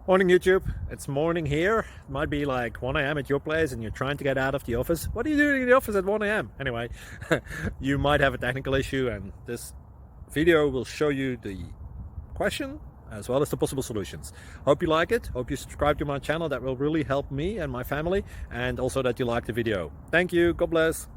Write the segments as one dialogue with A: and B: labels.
A: Morning YouTube, it's morning here. It might be like 1 a.m. at your place and you're trying to get out of the office. What are you doing in the office at 1 a.m.? Anyway, you might have a technical issue and this video will show you the question as well as the possible solutions. Hope you like it, hope you subscribe to my channel. That will really help me and my family, and also that you like the video. Thank you, God bless.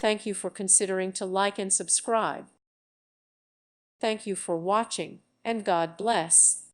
B: Thank you for considering to like and subscribe. Thank you for watching, and God bless.